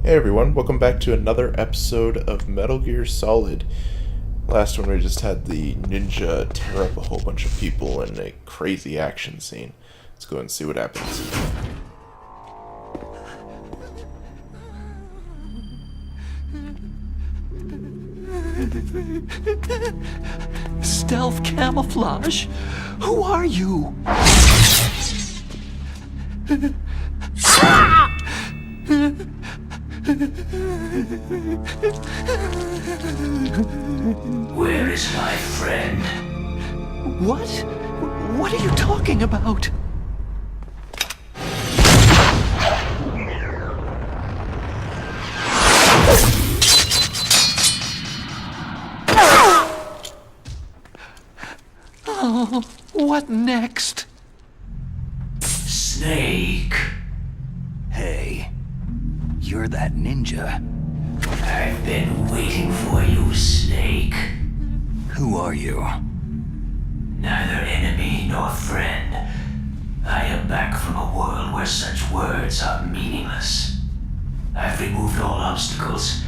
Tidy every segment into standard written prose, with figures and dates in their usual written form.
Hey everyone, welcome back to another episode of Metal Gear Solid. Last one we just had the ninja tear up a whole bunch of people in a crazy action scene. Let's go and see what happens. Stealth camouflage? Who are you? Where is my friend? What? What are you talking about? Oh, what next? Snake. Hey, you're that ninja. I've been waiting for you, Snake. Who are you? Neither enemy nor friend. I am back from a world where such words are meaningless. I've removed all obstacles.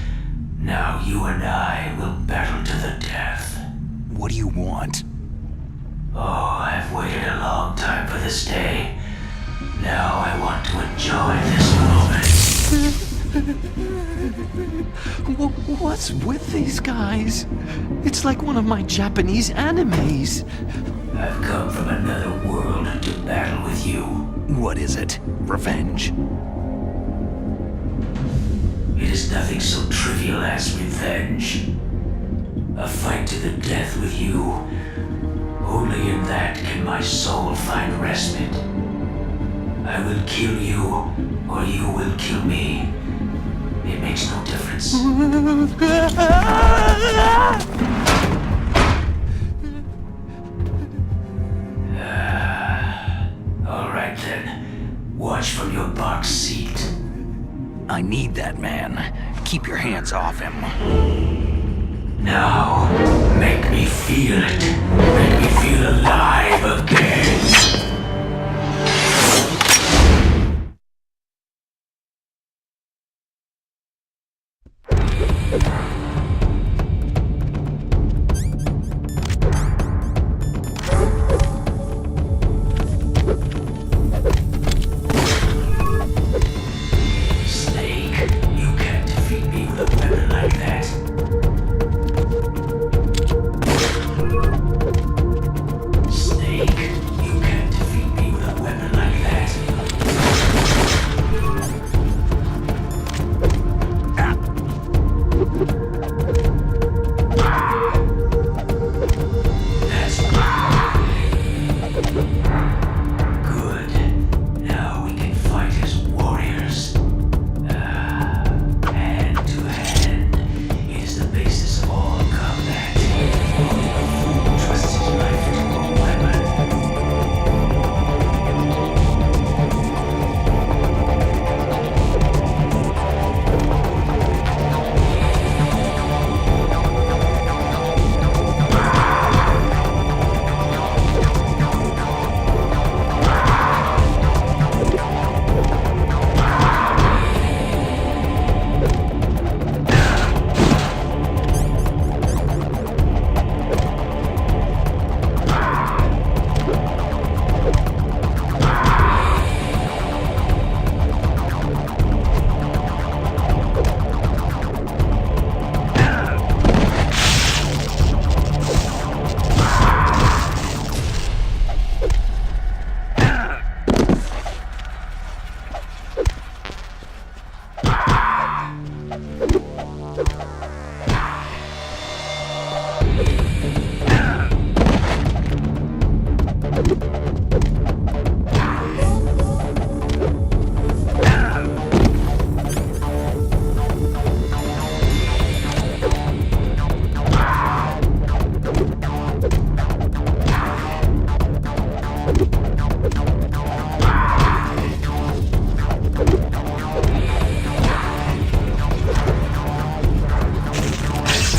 Now you and I will battle to the death. What do you want? Oh, I've waited a long time for this day. Now I want to enjoy this moment. What's with these guys? It's like one of my Japanese animes. I've come from another world to battle with you. What is it? Revenge? It is nothing so trivial as revenge. A fight to the death with you. Only in that can my soul find respite. I will kill you, or you will kill me. It makes no difference. All right then. Watch from your box seat. I need that man. Keep your hands off him. Now, make me feel it. Make me feel alive again. Snake, you can't defeat me with a weapon like that. Snake, you can't defeat me with a weapon like that. That's good. Now we can fight as warriors. Hand to hand. It is the basis of all combat. Only a fool trusts his life to a weapon.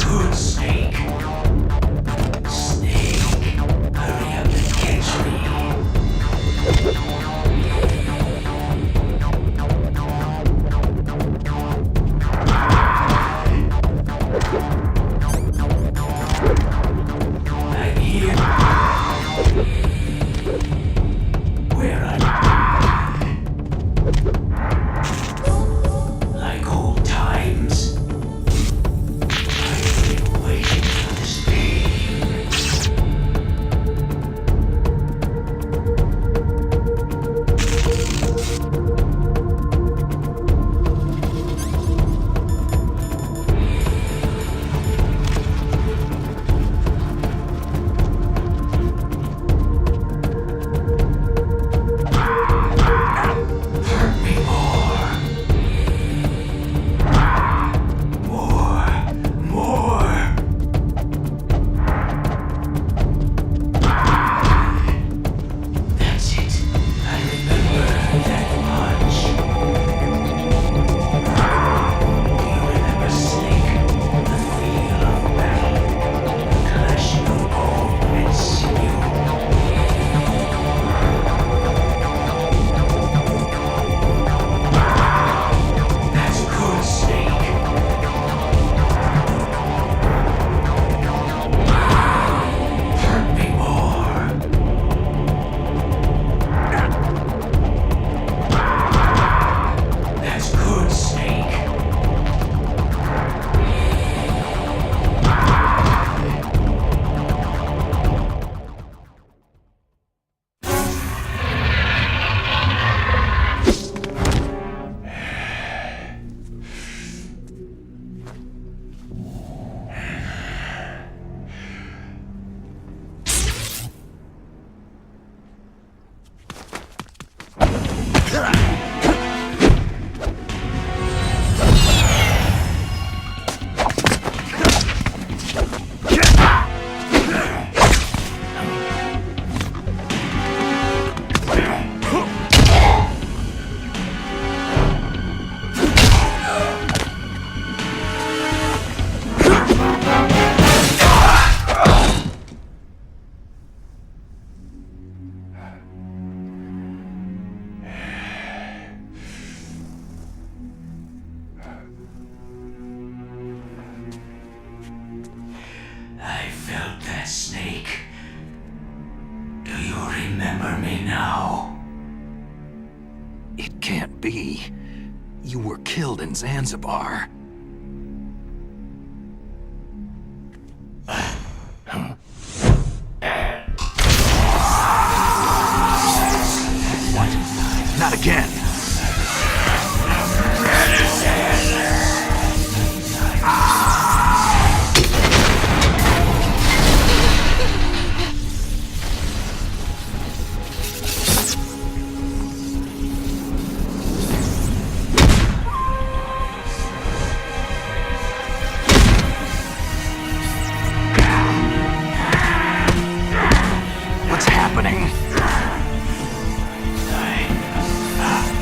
Good, Snake. Snake, hurry up and catch me. remember me now? It can't be. You were killed in Zanzibar. What? Not again! What's happening?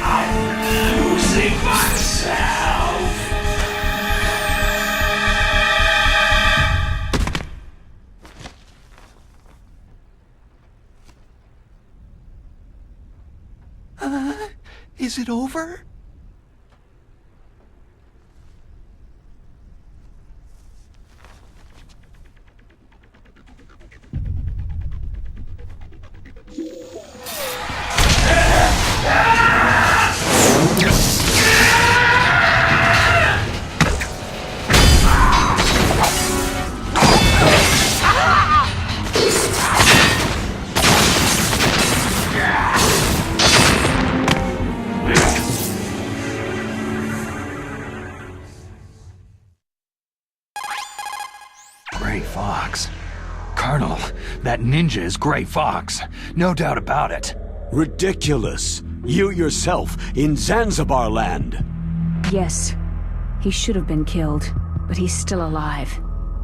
I'm losing myself. Is it over? Gray Fox. Colonel, that ninja is Gray Fox. No doubt about it. Ridiculous. You yourself in Zanzibar land. Yes. He should have been killed, but he's still alive.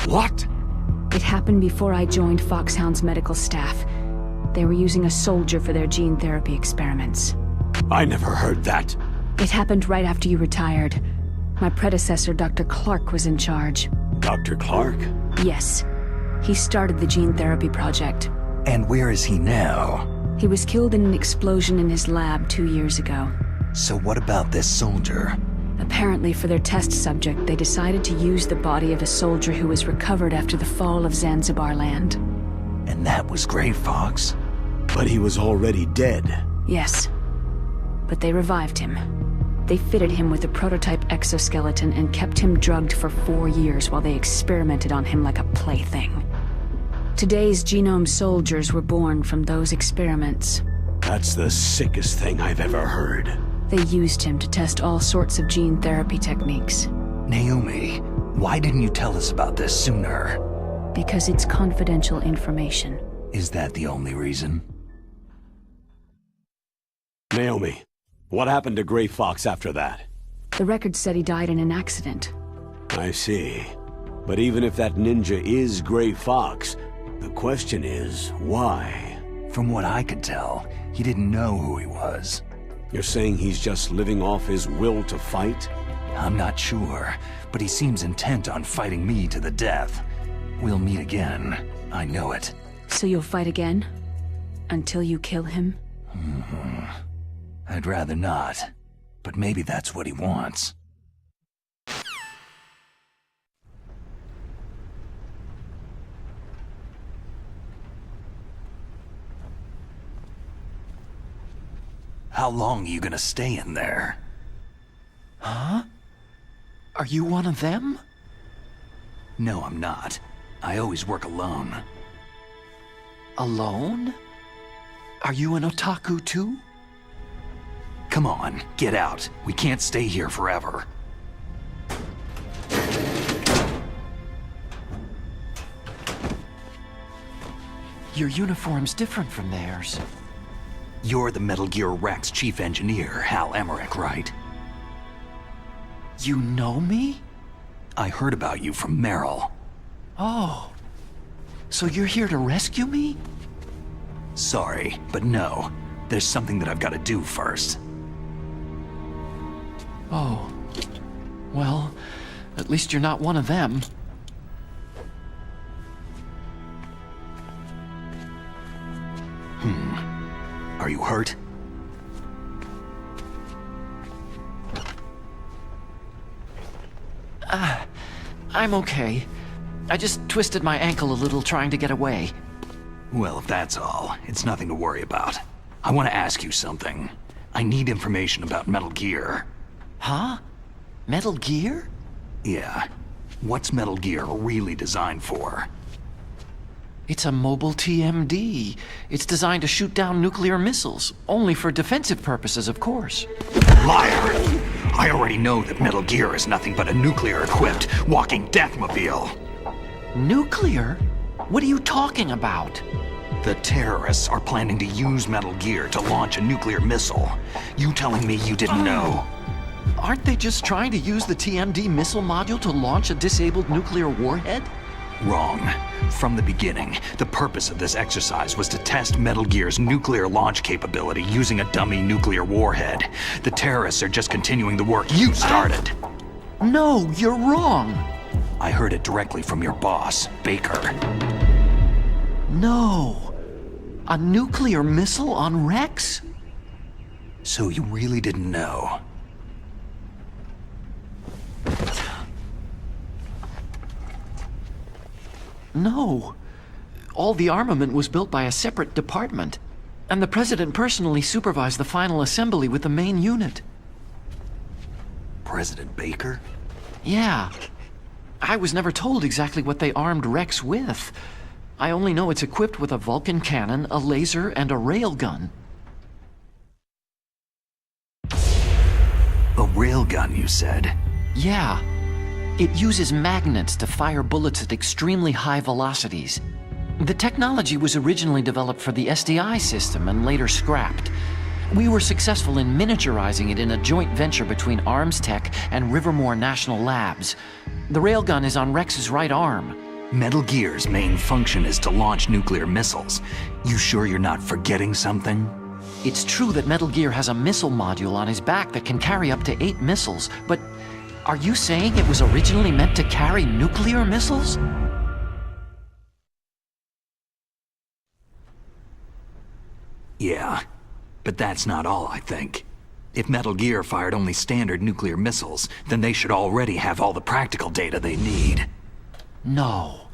What? It happened before I joined Foxhound's medical staff. They were using a soldier for their gene therapy experiments. I never heard that. It happened right after you retired. My predecessor, Dr. Clark, was in charge. Dr. Clark? Yes. He started the gene therapy project. And where is he now? He was killed in an explosion in his lab 2 years ago. So what about this soldier? Apparently, for their test subject, they decided to use the body of a soldier who was recovered after the fall of Zanzibar land. And that was Gray Fox? But he was already dead. Yes. But they revived him. They fitted him with a prototype exoskeleton and kept him drugged for 4 years while they experimented on him like a plaything. Today's genome soldiers were born from those experiments. That's the sickest thing I've ever heard. They used him to test all sorts of gene therapy techniques. Naomi, why didn't you tell us about this sooner? Because it's confidential information. Is that the only reason? Naomi, what happened to Gray Fox after that? The record said he died in an accident. I see. But even if that ninja is Gray Fox, the question is, why? From what I could tell, he didn't know who he was. You're saying he's just living off his will to fight? I'm not sure, but he seems intent on fighting me to the death. We'll meet again. I know it. So you'll fight again? Until you kill him? I'd rather not, but maybe that's what he wants. How long are you gonna stay in there? Huh? Are you one of them? No, I'm not. I always work alone. Alone? Are you an otaku too? Come on, get out. We can't stay here forever. Your uniform's different from theirs. You're the Metal Gear Rex chief engineer, Hal Emmerich, right? You know me? I heard about you from Meryl. Oh. So you're here to rescue me? Sorry, but no. There's something that I've got to do first. Oh. Well, at least you're not one of them. Are you hurt? I'm okay. I just twisted my ankle a little trying to get away. Well, if that's all, it's nothing to worry about. I want to ask you something. I need information about Metal Gear. Huh? Metal Gear? Yeah. What's Metal Gear really designed for? It's a mobile TMD. It's designed to shoot down nuclear missiles. Only for defensive purposes, of course. Liar! I already know that Metal Gear is nothing but a nuclear-equipped walking deathmobile. Nuclear? What are you talking about? The terrorists are planning to use Metal Gear to launch a nuclear missile. You telling me you didn't know? Aren't they just trying to use the TMD missile module to launch a disabled nuclear warhead? Wrong. From the beginning, the purpose of this exercise was to test Metal Gear's nuclear launch capability using a dummy nuclear warhead. The terrorists are just continuing the work you started. No, you're wrong. I heard it directly from your boss, Baker. No. A nuclear missile on Rex? So you really didn't know? No. All the armament was built by a separate department, and the President personally supervised the final assembly with the main unit. President Baker? Yeah. I was never told exactly what they armed Rex with. I only know it's equipped with a Vulcan cannon, a laser, and a railgun. A railgun, you said? Yeah. It uses magnets to fire bullets at extremely high velocities. The technology was originally developed for the SDI system and later scrapped. We were successful in miniaturizing it in a joint venture between Arms Tech and Rivermore National Labs. The railgun is on Rex's right arm. Metal Gear's main function is to launch nuclear missiles. You sure you're not forgetting something? It's true that Metal Gear has a missile module on his back that can carry up to 8 missiles, but are you saying it was originally meant to carry nuclear missiles? Yeah, but that's not all, I think. If Metal Gear fired only standard nuclear missiles, then they should already have all the practical data they need. No.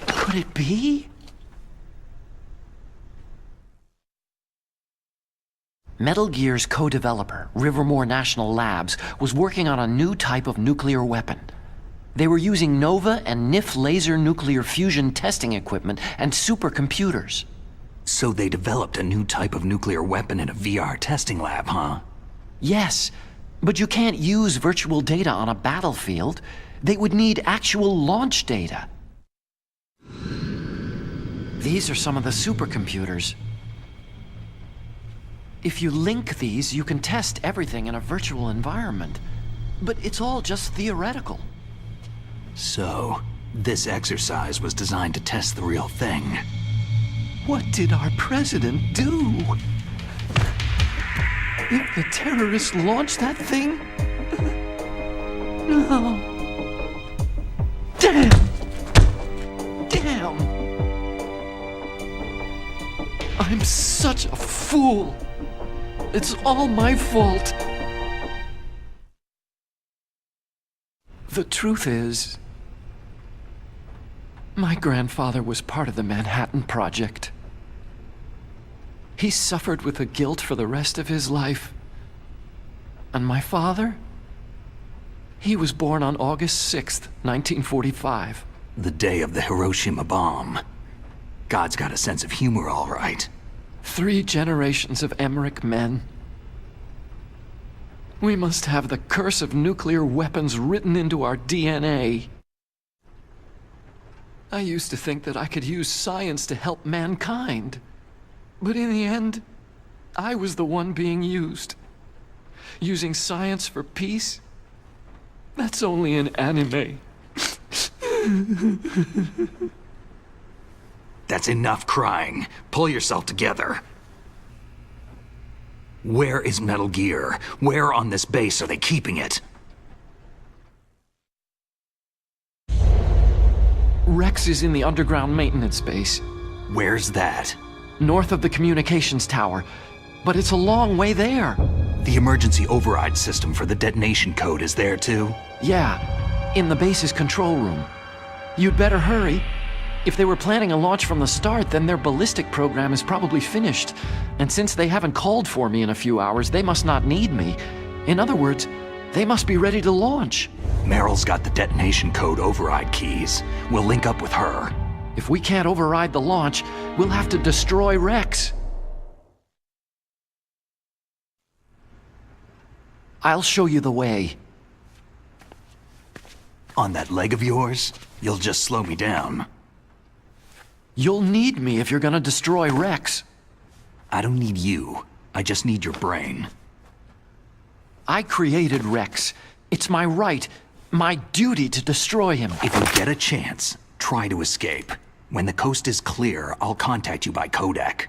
Could it be? Metal Gear's co-developer, Rivermore National Labs, was working on a new type of nuclear weapon. They were using Nova and NIF laser nuclear fusion testing equipment and supercomputers. So they developed a new type of nuclear weapon in a VR testing lab, huh? Yes, but you can't use virtual data on a battlefield. They would need actual launch data. These are some of the supercomputers. If you link these, you can test everything in a virtual environment. But it's all just theoretical. So, this exercise was designed to test the real thing. What did our president do? If the terrorists launched that thing? No. Damn! Damn! I'm such a fool! It's all my fault! The truth is, my grandfather was part of the Manhattan Project. He suffered with the guilt for the rest of his life. And my father? He was born on August 6th, 1945. The day of the Hiroshima bomb. God's got a sense of humor, all right. 3 generations of Emmerich men. We must have the curse of nuclear weapons written into our DNA. I used to think that I could use science to help mankind. But in the end, I was the one being used. Using science for peace? That's only in anime. That's enough crying. Pull yourself together. Where is Metal Gear? Where on this base are they keeping it? Rex is in the underground maintenance base. Where's that? North of the communications tower. But it's a long way there. The emergency override system for the detonation code is there too? Yeah, in the base's control room. You'd better hurry. If they were planning a launch from the start, then their ballistic program is probably finished. And since they haven't called for me in a few hours, they must not need me. In other words, they must be ready to launch. Meryl's got the detonation code override keys. We'll link up with her. If we can't override the launch, we'll have to destroy Rex. I'll show you the way. On that leg of yours, you'll just slow me down. You'll need me if you're gonna destroy Rex. I don't need you. I just need your brain. I created Rex. It's my right, my duty to destroy him. If you get a chance, try to escape. When the coast is clear, I'll contact you by codec.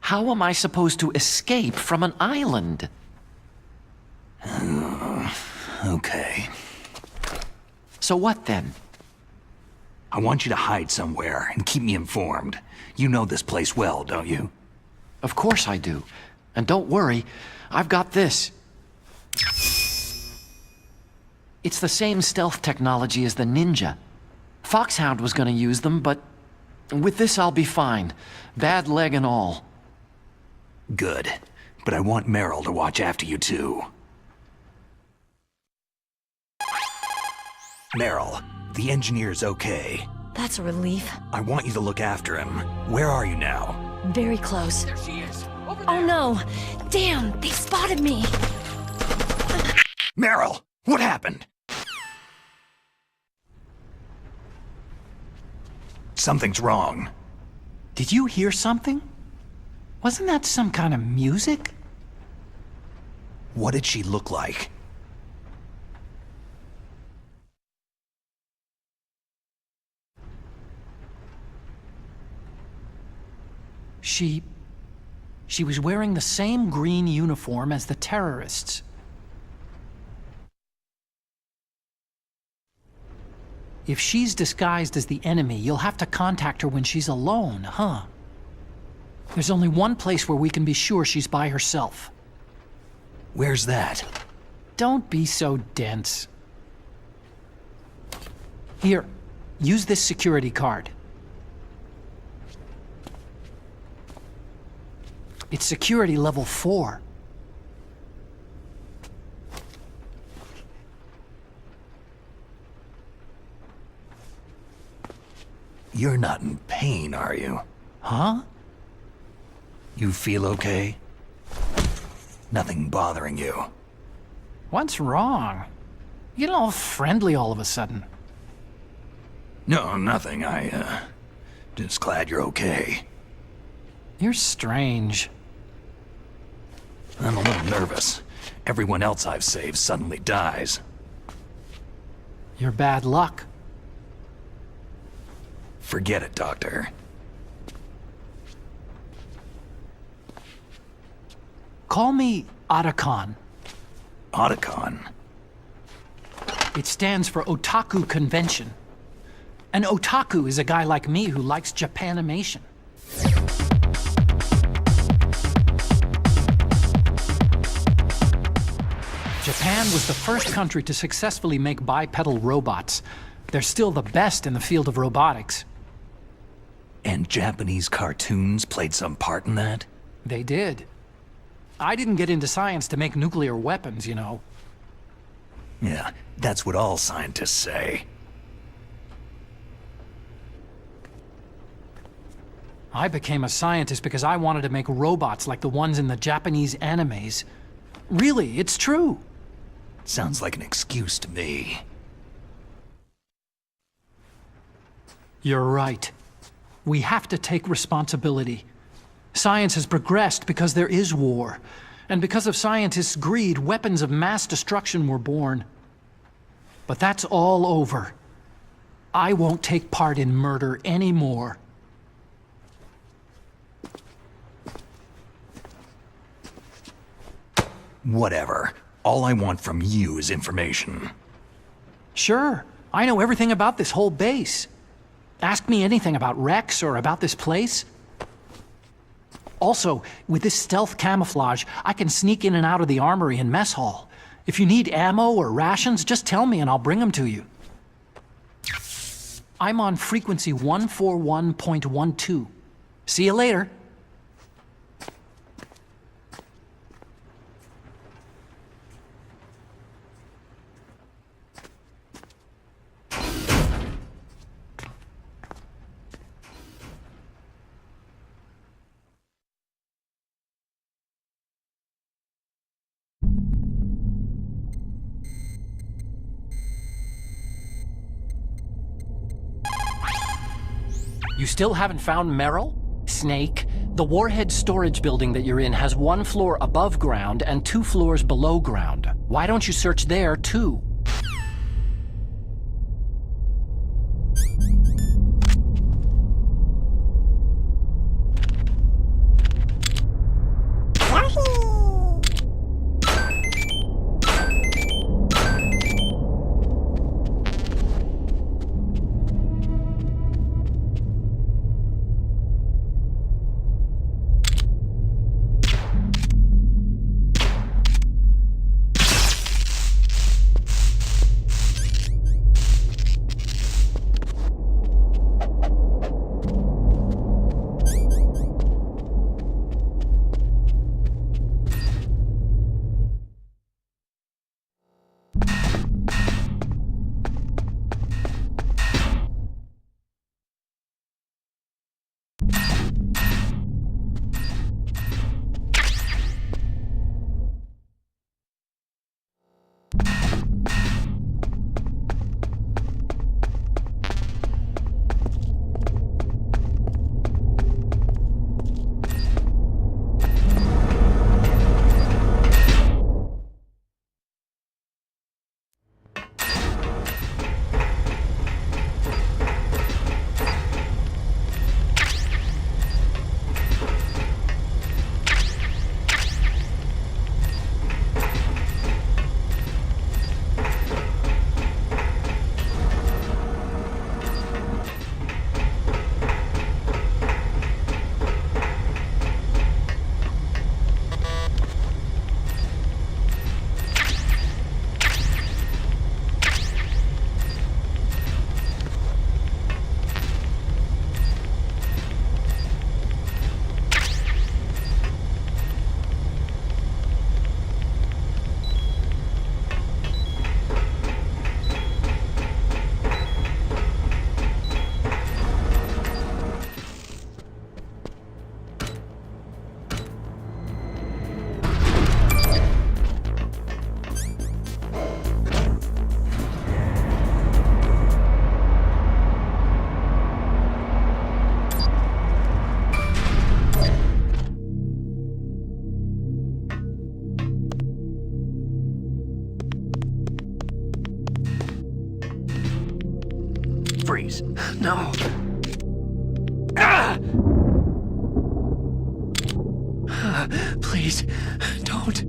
How am I supposed to escape from an island? Okay. So what then? I want you to hide somewhere and keep me informed. You know this place well, don't you? Of course I do. And don't worry, I've got this. It's the same stealth technology as the Ninja. Foxhound was gonna use them, but with this I'll be fine. Bad leg and all. Good. But I want Meryl to watch after you too. Meryl, the engineer's okay. That's a relief. I want you to look after him. Where are you now? Very close. There she is. Oh no! Damn, they spotted me! Meryl, what happened? Something's wrong. Did you hear something? Wasn't that some kind of music? What did she look like? She was wearing the same green uniform as the terrorists. If she's disguised as the enemy, you'll have to contact her when she's alone, huh? There's only one place where we can be sure she's by herself. Where's that? Don't be so dense. Here, use this security card. It's security level 4. You're not in pain, are you? Huh? You feel okay? Nothing bothering you? What's wrong? You get all friendly all of a sudden. No, nothing. Just glad you're okay. You're strange. I'm a little nervous. Everyone else I've saved suddenly dies. You're bad luck. Forget it, Doctor. Call me Otacon. Otacon? It stands for Otaku Convention. An otaku is a guy like me who likes Japanimation. Japan was the first country to successfully make bipedal robots. They're still the best in the field of robotics. And Japanese cartoons played some part in that? They did. I didn't get into science to make nuclear weapons, you know. Yeah, that's what all scientists say. I became a scientist because I wanted to make robots like the ones in the Japanese animes. Really, it's true. Sounds like an excuse to me. You're right. We have to take responsibility. Science has progressed because there is war. And because of scientists' greed, weapons of mass destruction were born. But that's all over. I won't take part in murder anymore. Whatever. All I want from you is information. Sure, I know everything about this whole base. Ask me anything about Rex or about this place. Also, with this stealth camouflage, I can sneak in and out of the armory and mess hall. If you need ammo or rations, just tell me and I'll bring them to you. I'm on frequency 141.12. See you later. You still haven't found Merrill? Snake, the warhead storage building that you're in has 1 floor above ground and 2 floors below ground. Why don't you search there, too? Freeze. No. Ah! Please, don't.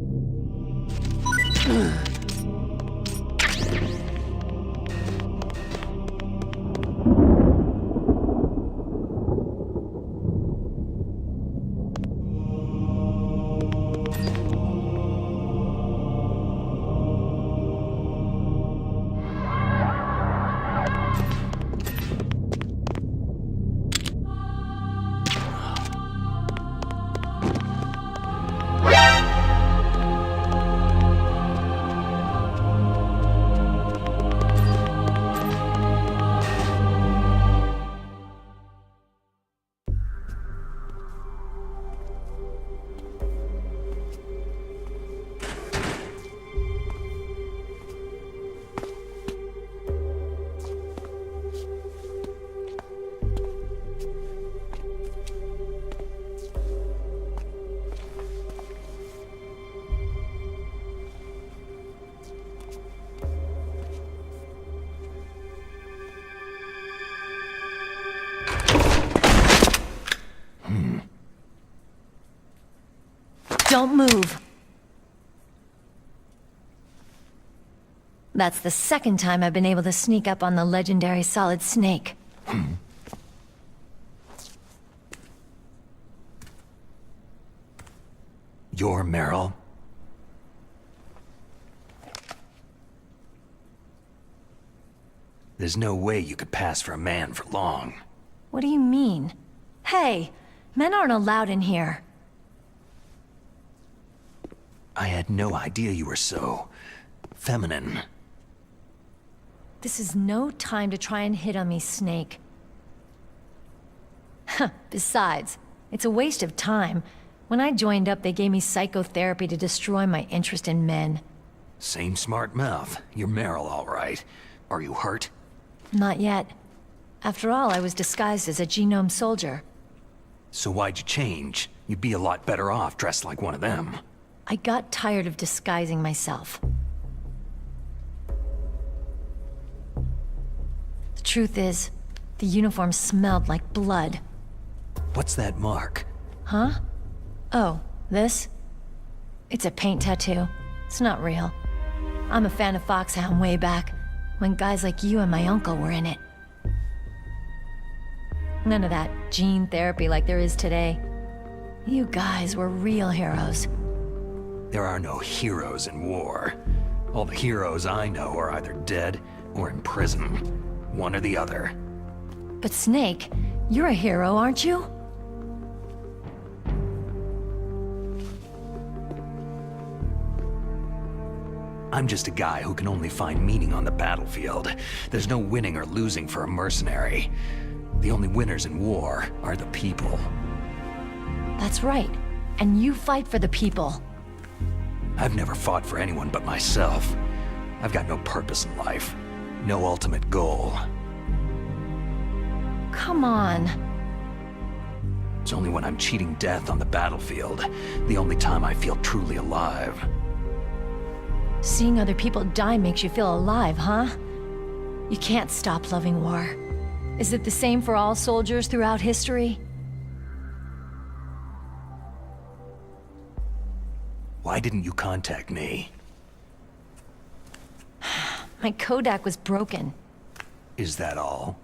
Don't move. That's the second time I've been able to sneak up on the legendary Solid Snake. You're Merrill. There's no way you could pass for a man for long. What do you mean? Hey, men aren't allowed in here. I had no idea you were so... feminine. This is no time to try and hit on me, Snake. Besides, it's a waste of time. When I joined up, they gave me psychotherapy to destroy my interest in men. Same smart mouth. You're Meryl, all right. Are you hurt? Not yet. After all, I was disguised as a genome soldier. So why'd you change? You'd be a lot better off dressed like one of them. I got tired of disguising myself. The truth is, the uniform smelled like blood. What's that mark? Huh? Oh, this? It's a paint tattoo. It's not real. I'm a fan of Foxhound way back, when guys like you and my uncle were in it. None of that gene therapy like there is today. You guys were real heroes. There are no heroes in war. All the heroes I know are either dead or in prison. One or the other. But Snake, you're a hero, aren't you? I'm just a guy who can only find meaning on the battlefield. There's no winning or losing for a mercenary. The only winners in war are the people. That's right. And you fight for the people. I've never fought for anyone but myself. I've got no purpose in life. No ultimate goal. Come on. It's only when I'm cheating death on the battlefield, the only time I feel truly alive. Seeing other people die makes you feel alive, huh? You can't stop loving war. Is it the same for all soldiers throughout history? Why didn't you contact me? My Kodak was broken. Is that all?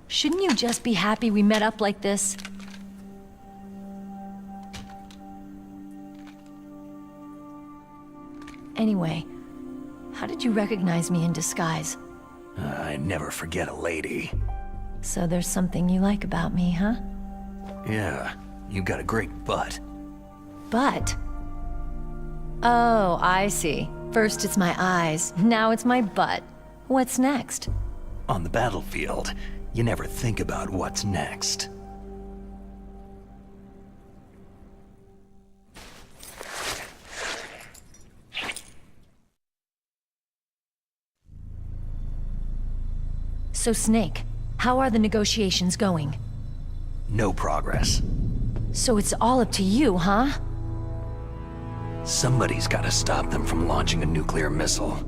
Shouldn't you just be happy we met up like this? Anyway, how did you recognize me in disguise? I never forget a lady. So there's something you like about me, huh? Yeah, you got a great butt. Butt? Oh, I see. First it's my eyes, now it's my butt. What's next? On the battlefield, you never think about what's next. So Snake, how are the negotiations going? No progress. So it's all up to you, huh? Somebody's gotta stop them from launching a nuclear missile.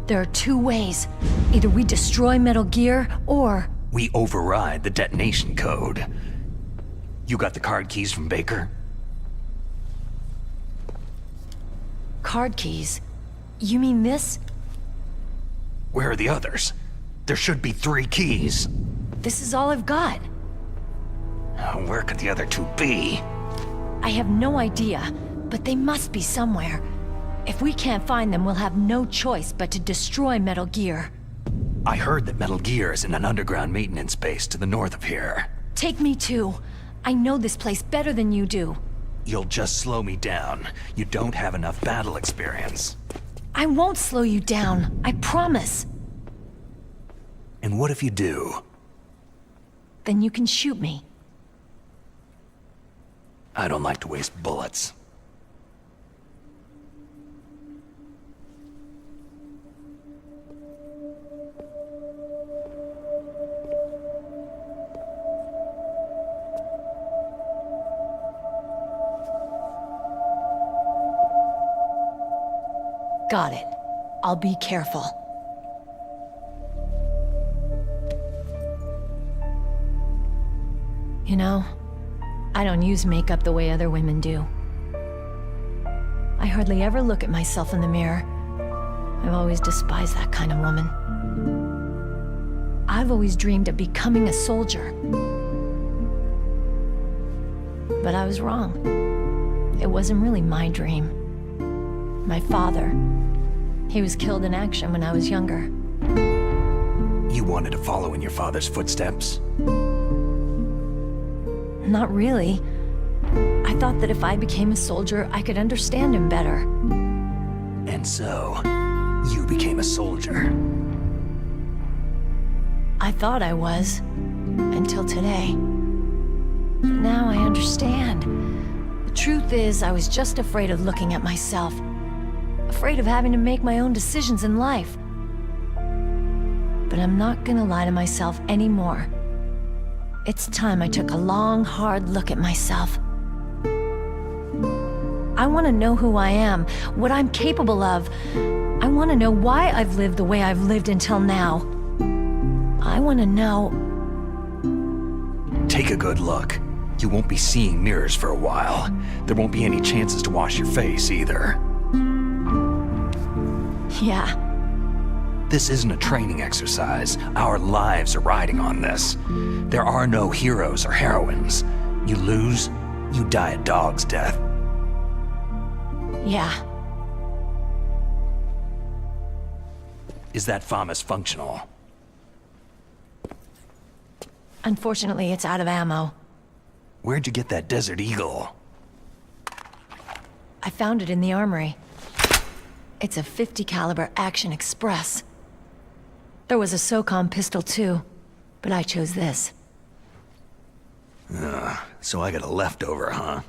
There are two ways. Either we destroy Metal Gear, or... We override the detonation code. You got the card keys from Baker? Card keys? You mean this? Where are the others? There should be 3 keys. This is all I've got. Where could the other 2 be? I have no idea, but they must be somewhere. If we can't find them, we'll have no choice but to destroy Metal Gear. I heard that Metal Gear is in an underground maintenance base to the north of here. Take me too. I know this place better than you do. You'll just slow me down. You don't have enough battle experience. I won't slow you down, I promise. And what if you do? Then you can shoot me. I don't like to waste bullets. Got it. I'll be careful. You know, I don't use makeup the way other women do. I hardly ever look at myself in the mirror. I've always despised that kind of woman. I've always dreamed of becoming a soldier. But I was wrong. It wasn't really my dream. My father, he was killed in action when I was younger. You wanted to follow in your father's footsteps? Not really. I thought that if I became a soldier, I could understand him better. And so, you became a soldier. I thought I was. Until today. But now I understand. The truth is, I was just afraid of looking at myself. Afraid of having to make my own decisions in life. But I'm not gonna lie to myself anymore. It's time I took a long, hard look at myself. I want to know who I am, what I'm capable of. I want to know why I've lived the way I've lived until now. I want to know... Take a good look. You won't be seeing mirrors for a while. There won't be any chances to wash your face, either. Yeah. This isn't a training exercise. Our lives are riding on this. There are no heroes or heroines. You lose, you die a dog's death. Yeah. Is that FAMAS functional? Unfortunately, it's out of ammo. Where'd you get that Desert Eagle? I found it in the armory. It's a .50 caliber Action Express. There was a SOCOM pistol too, but I chose this. So I got a leftover, huh?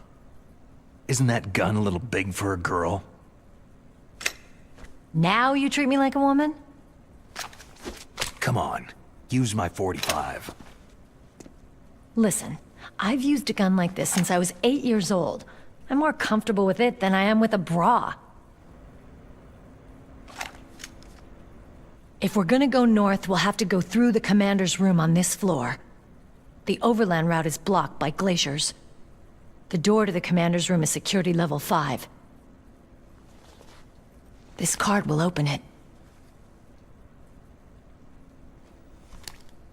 Isn't that gun a little big for a girl? Now you treat me like a woman? Come on, use my .45. Listen, I've used a gun like this since I was 8 years old. I'm more comfortable with it than I am with a bra. If we're gonna go north, we'll have to go through the commander's room on this floor. The overland route is blocked by glaciers. The door to the commander's room is security level 5. This card will open it.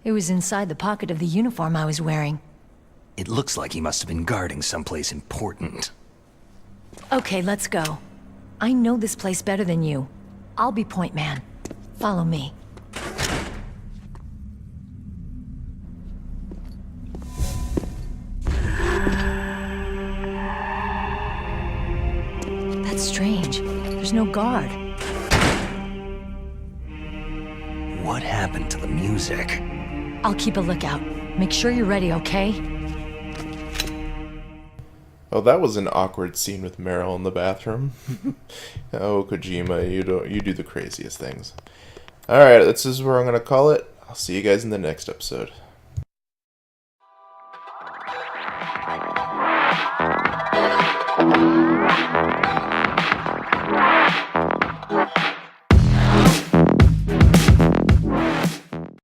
It was inside the pocket of the uniform I was wearing. It looks like he must have been guarding someplace important. Okay, let's go. I know this place better than you. I'll be point man. Follow me. That's strange. There's no guard. What happened to the music? I'll keep a lookout. Make sure you're ready, okay? Oh, that was an awkward scene with Meryl in the bathroom. Oh, Kojima, you do the craziest things. Alright, this is where I'm going to call it. I'll see you guys in the next episode.